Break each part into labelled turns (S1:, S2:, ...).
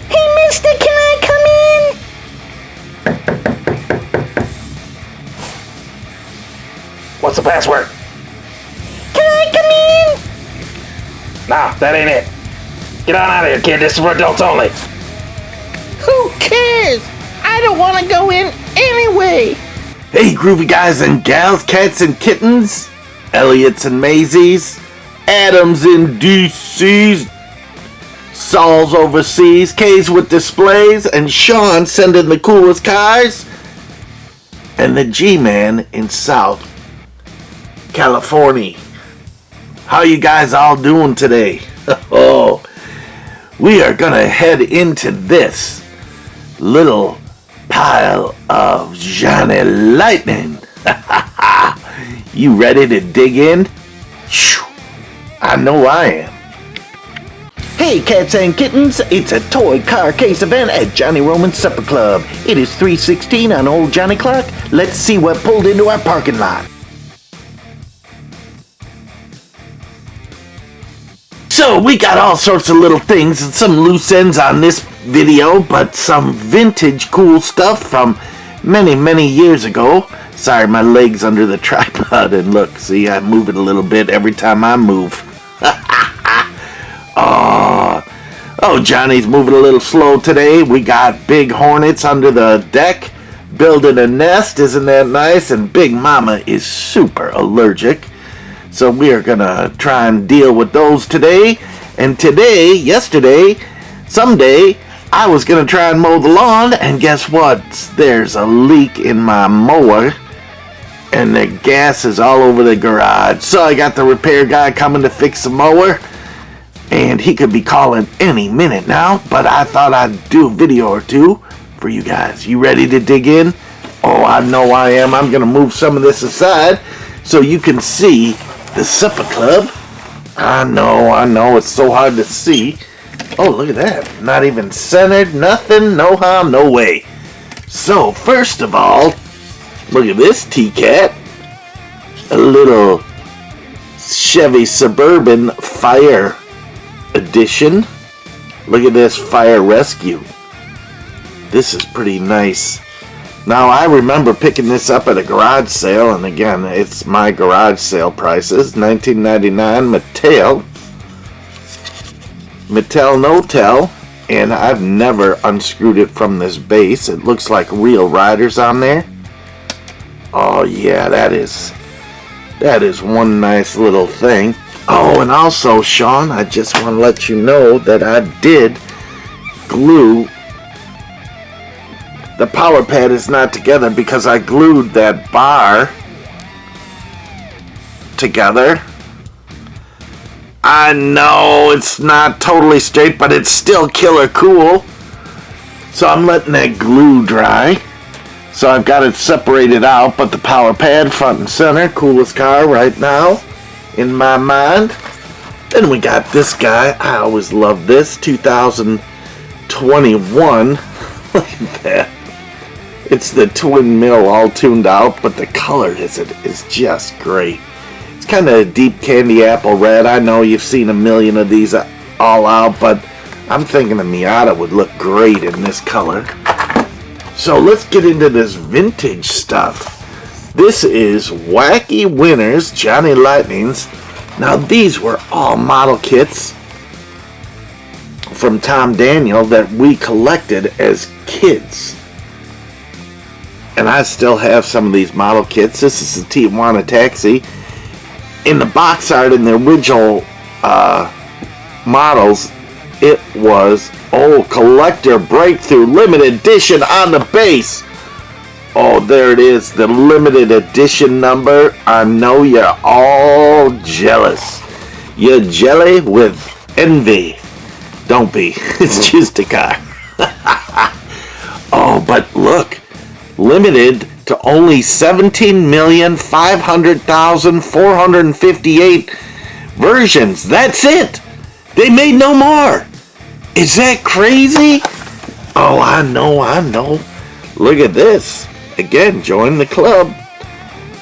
S1: Hey, mister, can I come in?
S2: What's the password?
S1: Can I come in?
S2: Nah, that ain't it. Get on out of here, kid. This is for adults only.
S1: Who cares? I don't want to go in anyway.
S3: Hey, groovy guys and gals, cats and kittens, Elliots and Maisies, Adams in DC's, Saul's overseas, K's with displays, and Sean sending the coolest cars, and the G-Man in South California. How you guys all doing today? Oh, we are gonna head into this little pile of Johnny Lightning. You ready to dig in? I know I am.
S1: Hey, cats and kittens, it's a toy car case event at Johnny Roman's Supper Club. It is 3:16 on Old Johnny Clock. Let's see what pulled into our parking lot.
S3: So we got all sorts of little things and some loose ends on this video, but some vintage cool stuff from many years ago. Sorry, my leg's under the tripod, and look, see, I move it a little bit every time I move. Oh, Johnny's moving a little slow today. We got big hornets under the deck, building a nest. Isn't that nice? And Big Mama is super allergic. So we are gonna try and deal with those today. And today, yesterday, someday, I was gonna try and mow the lawn, and guess what? There's a leak in my mower, and the gas is all over the garage. So I got the repair guy coming to fix the mower, and he could be calling any minute now, but I thought I'd do a video or two for you guys. You ready to dig in? Oh, I know I am. I'm gonna move some of this aside so you can see the Supper Club. I know, it's so hard to see. Oh, look at that. Not even centered, nothing, no how, no way. So, first of all, look at this T-Cat. A little Chevy Suburban Fire Edition. Look at this Fire Rescue. This is pretty nice. Now, I remember picking this up at a garage sale, and again, it's my garage sale prices. $19.99 Mattel no-tell, and I've never unscrewed it from this base. It looks like real riders on there. Oh yeah, that is one nice little thing. Oh, and also, Sean, I just want to let you know that I did glue. The power pad is not together because I glued that bar together. I know it's not totally straight, but it's still killer cool. So I'm letting that glue dry. So I've got it separated out, but the power pad front and center, coolest car right now in my mind. Then we got this guy. I always love this 2021. Look at that. It's the twin mill all tuned out, but the color is just great. It's kind of a deep candy apple red. I know you've seen a million of these all out, but I'm thinking the Miata would look great in this color. So let's get into this vintage stuff. This is Wacky Winners Johnny Lightnings. Now these were all model kits from Tom Daniel that we collected as kids. And I still have some of these model kits. This is the Tijuana Taxi. In the box art, in the original models, it was, collector breakthrough limited edition on the base. Oh, there it is, the limited edition number. I know you're all jealous. You're jelly with envy. Don't be. It's just a car. Oh, but look. Limited to only 17,500,458 versions. That's it. They made no more. Is that crazy? Oh, I know. Look at this. Again, join the club.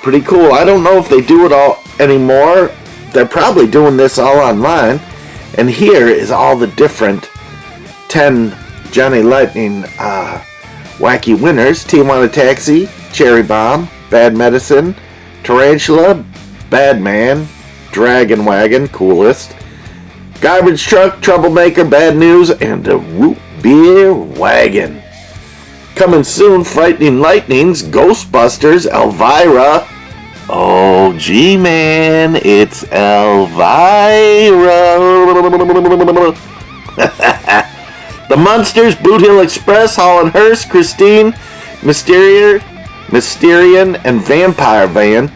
S3: Pretty cool. I don't know if they do it all anymore. They're probably doing this all online. And here is all the different 10 Johnny Lightning Wacky Winners. Tijuana Taxi, Cherry Bomb, Bad Medicine, Tarantula, Bad Man, Dragon Wagon, coolest, Garbage Truck, Troublemaker, Bad News, and the Root Beer Wagon. Coming soon, Fright'ning Lightnings, Ghostbusters, Elvira. Oh, G-Man, it's Elvira. The Munsters, Boot Hill Express, Hall & Hearst, Christine, Mysterian, and Vampire Van.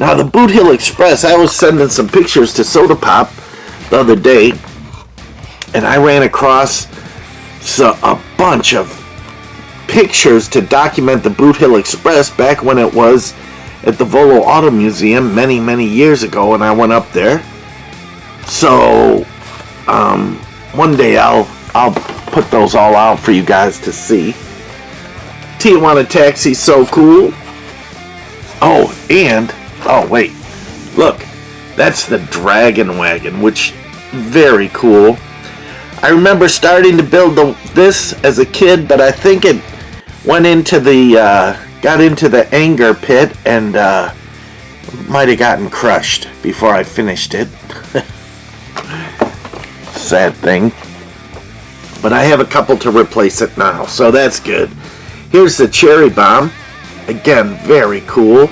S3: Now, the Boot Hill Express, I was sending some pictures to Soda Pop the other day, and I ran across a bunch of pictures to document the Boot Hill Express back when it was at the Volo Auto Museum many, many years ago, and I went up there. So, one day I'll put those all out for you guys to see. Tijuana Taxi, so cool. Oh, and, wait, look, that's the Dragon Wagon, which, very cool. I remember starting to build this as a kid, but I think it went into got into the anger pit and might have gotten crushed before I finished it. Sad thing. But I have a couple to replace it now, so that's good. Here's the Cherry Bomb. Again, very cool.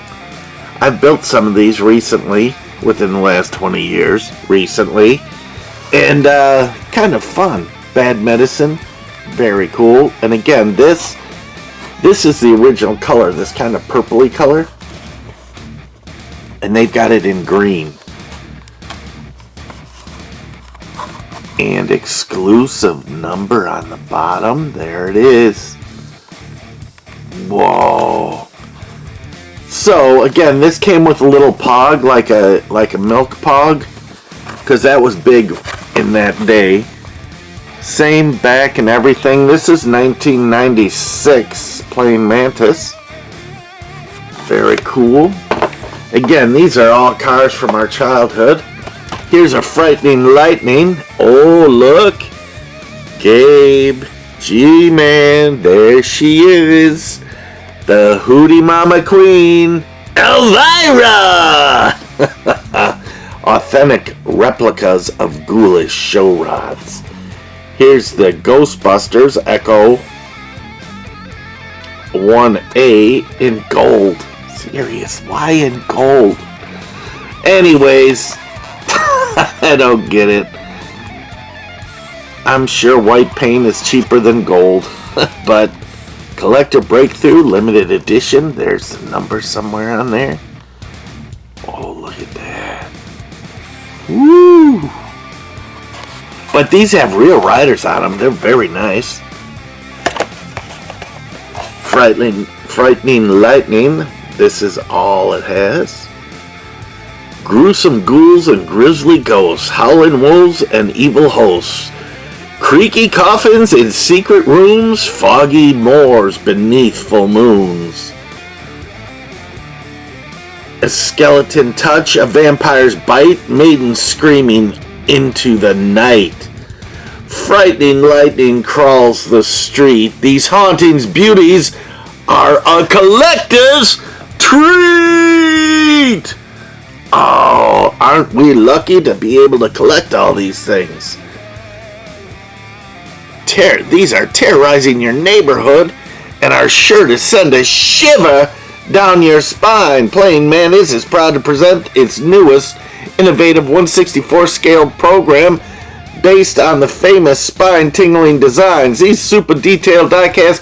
S3: I've built some of these recently, within the last 20 years, recently. And kind of fun. Bad Medicine, very cool. And again, this is the original color, this kind of purpley color. And they've got it in green. And exclusive number on the bottom. There it is. Whoa. So again, this came with a little pog, like a milk pog, because that was big in that day. Same back and everything. This is 1996 plain Mantis. Very cool. Again, these are all cars from our childhood. Here's a Fright'ning Lightning. Oh, look. Gabe. G-Man. There she is. The Hootie Mama Queen. Elvira! Authentic replicas of ghoulish show rods. Here's the Ghostbusters Echo 1A in gold. Serious, why in gold? Anyways, I don't get it. I'm sure white paint is cheaper than gold, but Collector Breakthrough Limited Edition, there's the number somewhere on there. Oh, look at that. Woo! But these have real riders on them. They're very nice. Fright'ning Lightning. This is all it has. Gruesome ghouls and grisly ghosts, howling wolves and evil hosts, creaky coffins in secret rooms, foggy moors beneath full moons. A skeleton touch, a vampire's bite, maidens screaming into the night. Fright'ning Lightning crawls the street. These hauntings beauties are a collector's treat! Oh, aren't we lucky to be able to collect all these things? These are terrorizing your neighborhood and are sure to send a shiver down your spine. Plain Mantis is proud to present its newest innovative 1/64 scale program based on the famous spine-tingling designs. These super detailed diecast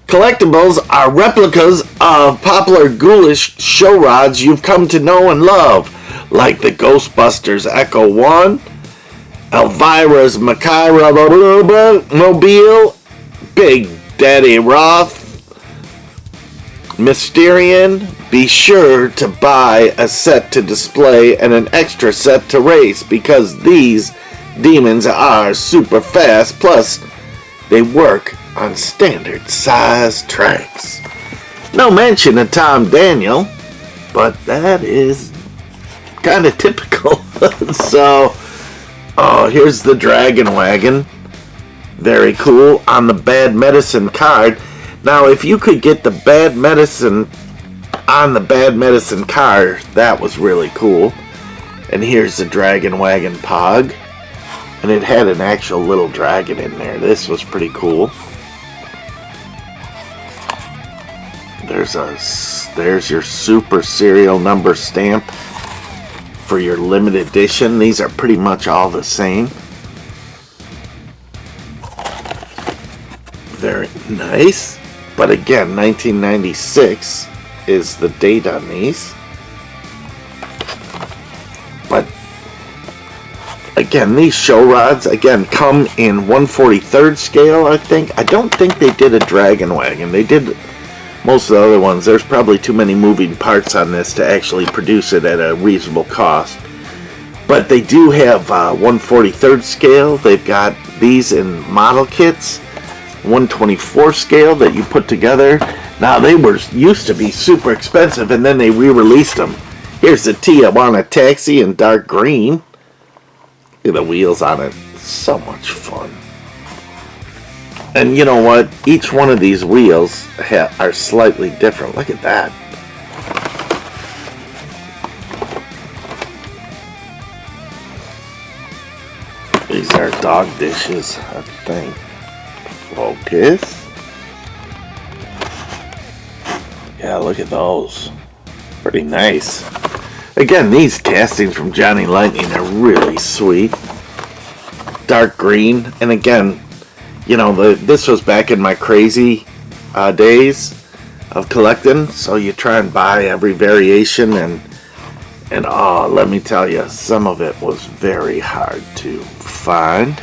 S3: collectibles are replicas of popular ghoulish show rods you've come to know and love, like the Ghostbusters Echo 1, Elvira's Macabre Mobile, Big Daddy Roth, Mysterian. Be sure to buy a set to display and an extra set to race, because these demons are super fast, plus they work on standard size tracks. No mention of Tom Daniel, but that is kind of typical. So Oh, here's the Dragon Wagon. Very cool. On the Bad Medicine card. Now, if you could get the Bad Medicine on the Bad Medicine card, that was really cool. And here's the Dragon Wagon Pog. And it had an actual little dragon in there. This was pretty cool. There's your super serial number stamp for your limited edition. These are pretty much all the same. Very nice. But again, 1996 is the date on these. But again, these show rods again come in 1/43rd scale, I think. I don't think they did a Dragon Wagon. They did most of the other ones. There's probably too many moving parts on this to actually produce it at a reasonable cost. But they do have 1/43rd scale. They've got these in model kits. 1/24 scale that you put together. Now they used to be super expensive, and then they re-released them. Here's the Tijuana Taxi in dark green. Look at the wheels on it. So much fun. And you know what? Each one of these wheels are slightly different. Look at that. These are dog dishes, I think. Focus. Yeah, look at those. Pretty nice. Again, these castings from Johnny Lightning are really sweet. Dark green. And again, you know, this was back in my crazy days of collecting. So you try and buy every variation. And oh, let me tell you, some of it was very hard to find.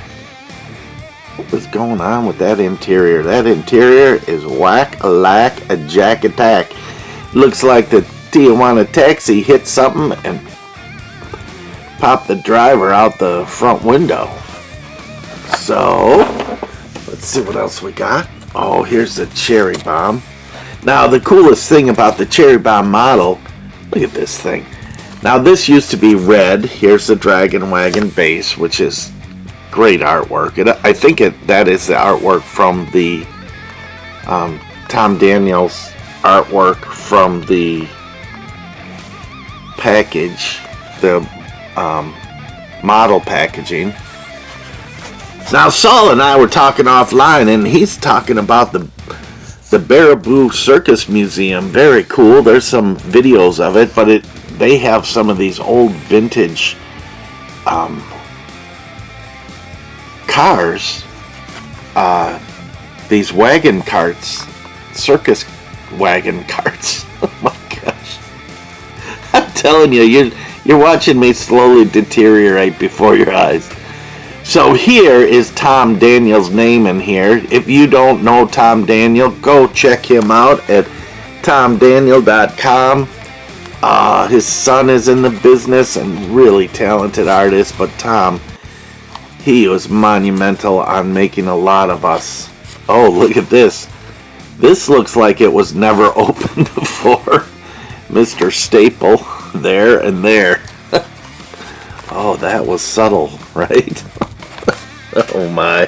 S3: What was going on with that interior? That interior is whack-a-lack-a-jack-attack. Looks like the Tijuana Taxi hit something and popped the driver out the front window. So, let's see what else we got. Oh, here's the Cherry Bomb. Now, the coolest thing about the Cherry Bomb model, look at this thing. Now, this used to be red. Here's the Dragon Wagon base, which is great artwork. I think that is the artwork from the Tom Daniels artwork from the package, the model packaging. Now Saul and I were talking offline, and he's talking about the Baraboo Circus Museum. Very cool. There's some videos of it, but they have some of these old vintage cars, these wagon carts, circus wagon carts. Oh my gosh. I'm telling you, you're watching me slowly deteriorate before your eyes. So here is Tom Daniel's name in here. If you don't know Tom Daniel, go check him out at tomdaniel.com. His son is in the business and really talented artist, but Tom, he was monumental on making a lot of us. Oh, look at this. This looks like it was never opened before. Mr. Staple, there and there. Oh, that was subtle, right? Oh my.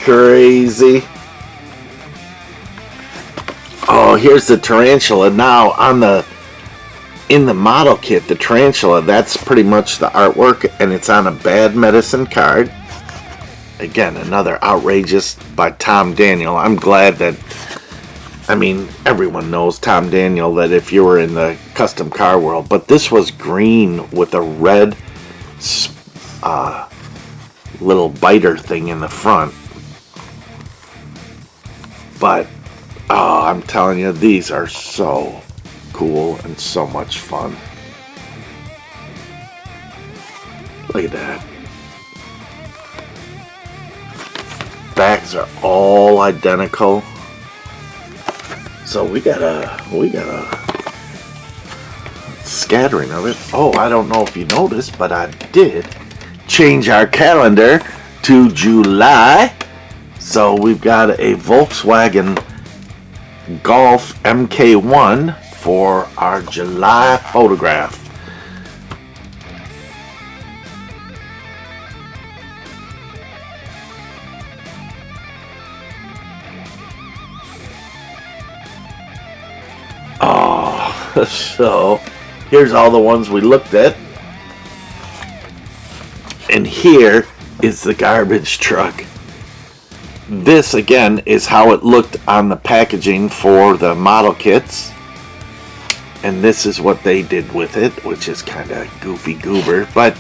S3: Crazy. Oh, here's the tarantula. Now, in the model kit, the tarantula, that's pretty much the artwork, and it's on a Bad Medicine card. Again, another outrageous by Tom Daniel. I'm glad that, I mean, everyone knows Tom Daniel, that if you were in the custom car world, but this was green with a red little biter thing in the front. But, oh, I'm telling you, these are so cool and so much fun. Look at that. Backs are all identical. So we got a scattering of it. Oh, I don't know if you noticed, but I did change our calendar to July. So we've got a Volkswagen Golf MK1 for our July photograph. So, here's all the ones we looked at. And here is the garbage truck. This, again, is how it looked on the packaging for the model kits. And this is what they did with it, which is kind of goofy goober. But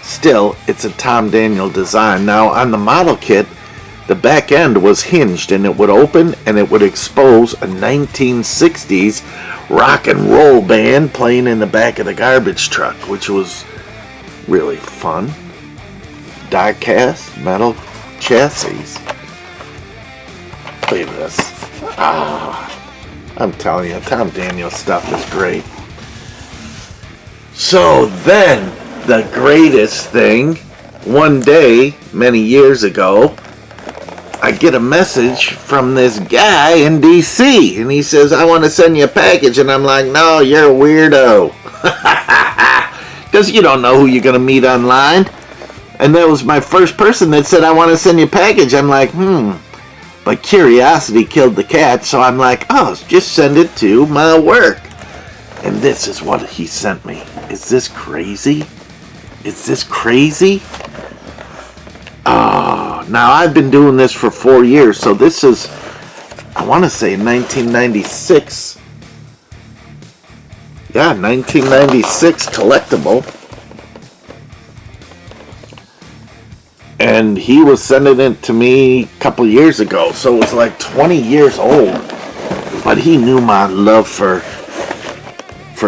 S3: still, it's a Tom Daniel design. Now, on the model kit, the back end was hinged, and it would open and it would expose a 1960s rock and roll band playing in the back of the garbage truck, which was really fun. Die-cast metal chassis. Look at this. I'm telling you, Tom Daniel stuff is great. So then, the greatest thing, one day, many years ago, I get a message from this guy in DC, and he says, I want to send you a package, and I'm like, no, you're a weirdo. Because you don't know who you're going to meet online. And that was my first person that said, I want to send you a package. I'm like, But curiosity killed the cat, so I'm like, oh, just send it to my work. And this is what he sent me. Is this crazy? Is this crazy? Oh, now I've been doing this for 4 years, so this is, I want to say 1996. Yeah, 1996 collectible. And he was sending it to me a couple years ago, so it was like 20 years old. But he knew my love for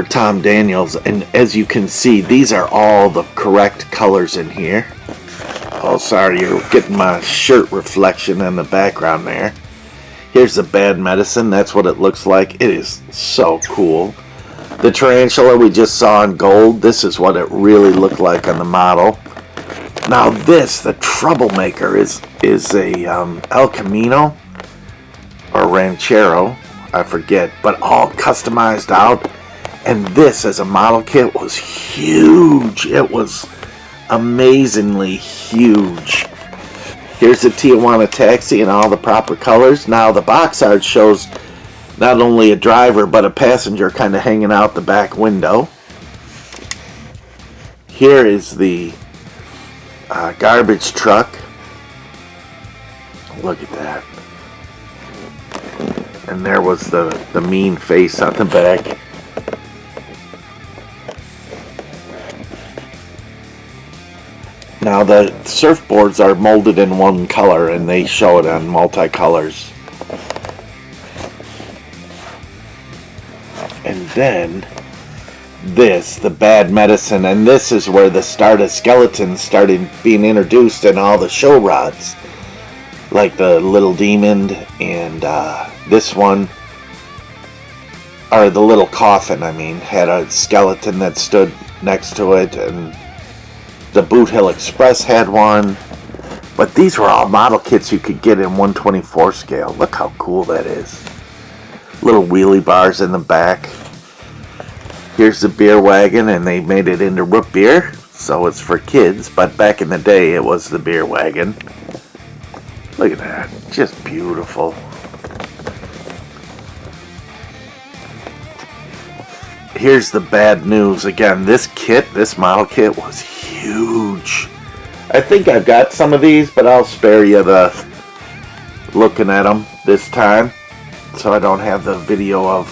S3: Tom Daniels, and as you can see, these are all the correct colors in here. Oh, sorry, you're getting my shirt reflection in the background there. Here's the Bad Medicine. That's what it looks like. It is so cool. The tarantula we just saw in gold. This is what it really looked like on the model. Now this, the Troublemaker, is a El Camino or Ranchero, I forget, but all customized out. And this as a model kit was huge. It was amazingly huge. Here's the Tijuana Taxi in all the proper colors. Now the box art shows not only a driver but a passenger kind of hanging out the back window. Here is the garbage truck. Look at that. And there was the mean face on the back. Now the surfboards are molded in one color and they show it on multicolors. And then this, the Bad Medicine, and this is where the Stardust skeletons started being introduced in all the show rods. Like the Little Demon and this one, or the Little Coffin, I mean, had a skeleton that stood next to it, and the Boot Hill Express had one. But these were all model kits you could get in 1/24 scale. Look how cool that is. Little wheelie bars in the back. Here's the beer wagon, and they made it into root beer, so it's for kids, but back in the day it was the beer wagon. Look at that, just beautiful. Here's the bad news. Again, this model kit was huge. I think I've got some of these, but I'll spare you the looking at them this time, so I don't have the video of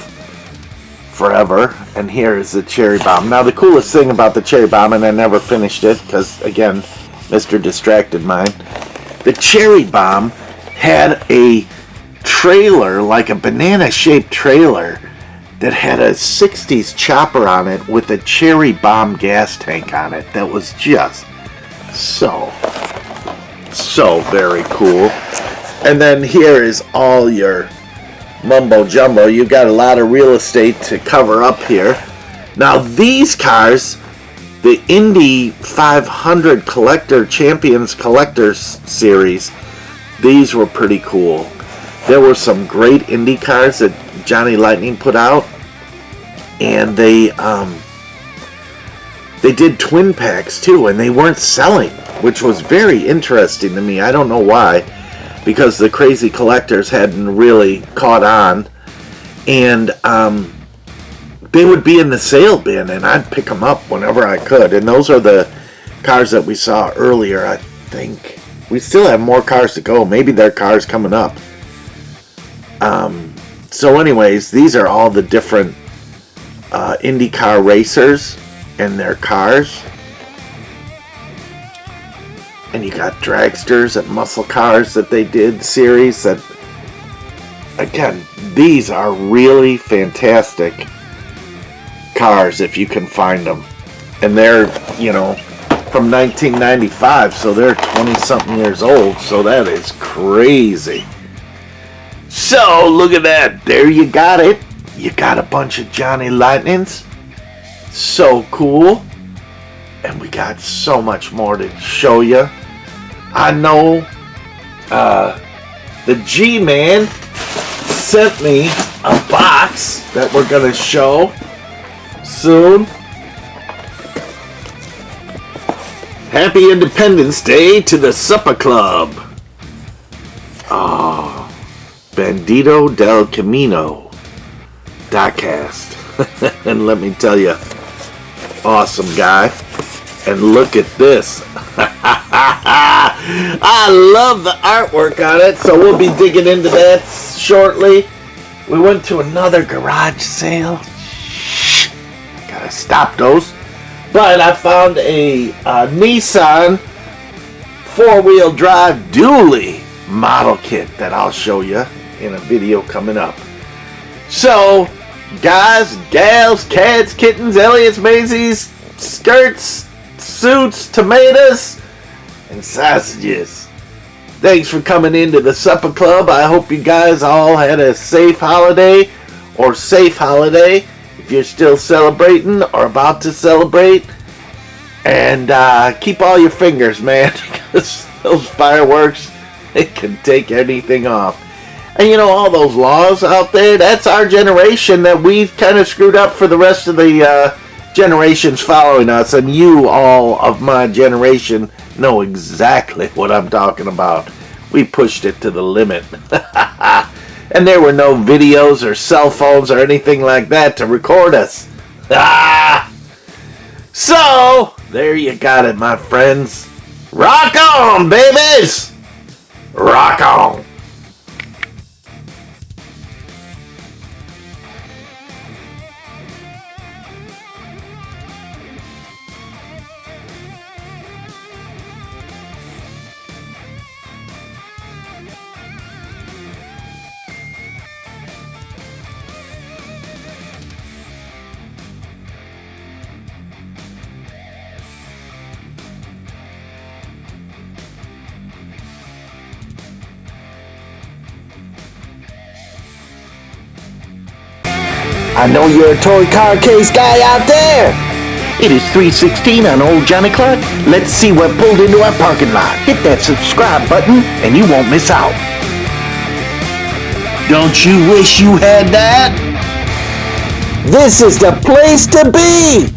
S3: forever. And here is the Cherry Bomb. Now the coolest thing about the Cherry Bomb, and I never finished it because again Mr. Distracted Mind, the Cherry Bomb had a trailer, like a banana shaped trailer, that had a 60s chopper on it with a Cherry Bomb gas tank on it. That was just so very cool. And then here is all your mumbo jumbo. You got a lot of real estate to cover up here. Now these cars, the Indy 500 Collector Champions Collectors Series, these were pretty cool. There were some great Indy cars that Johnny Lightning put out, and they did twin packs too, and they weren't selling, which was very interesting to me. I don't know why, because the crazy collectors hadn't really caught on. And they would be in the sale bin, and I'd pick them up whenever I could. And those are the cars that we saw earlier, I think. We still have more cars to go. Maybe there are cars coming up. So anyways, these are all the different IndyCar racers and their cars. And you got dragsters and muscle cars that they did series that, again, these are really fantastic cars if you can find them. And they're, you know, from 1995, so they're 20-something years old, so that is crazy. So, look at that. There you got it. You got a bunch of Johnny Lightnings. So cool. And we got so much more to show you. I know the G-Man sent me a box that we're going to show soon. Happy Independence Day to the Supper Club. Oh, Bandito del Camino diecast. And let me tell you, awesome guy. And look at this. I love the artwork on it, so we'll be digging into that shortly. We went to another garage sale. Shh, gotta stop those. But I found a Nissan four-wheel drive dually model kit that I'll show you in a video coming up. So, guys, gals, cats, kittens, Elliots, Maisies, skirts, suits, tomatoes, and sausages. Thanks for coming into the Supper Club. I hope you guys all had a safe holiday or safe holiday if you're still celebrating or about to celebrate. And keep all your fingers, man, because those fireworks, they can take anything off. And you know, all those laws out there, that's our generation that we kind of screwed up for the rest of the generations following us. And you, all of my generation, know exactly what I'm talking about. We pushed it to the limit. And there were no videos or cell phones or anything like that to record us. So, there you got it, my friends. Rock on, babies! Rock on!
S1: I know you're a toy car case guy out there. It is 3:16 on Old Johnny Clock. Let's see what pulled into our parking lot. Hit that subscribe button and you won't miss out. Don't you wish you had that? This is the place to be.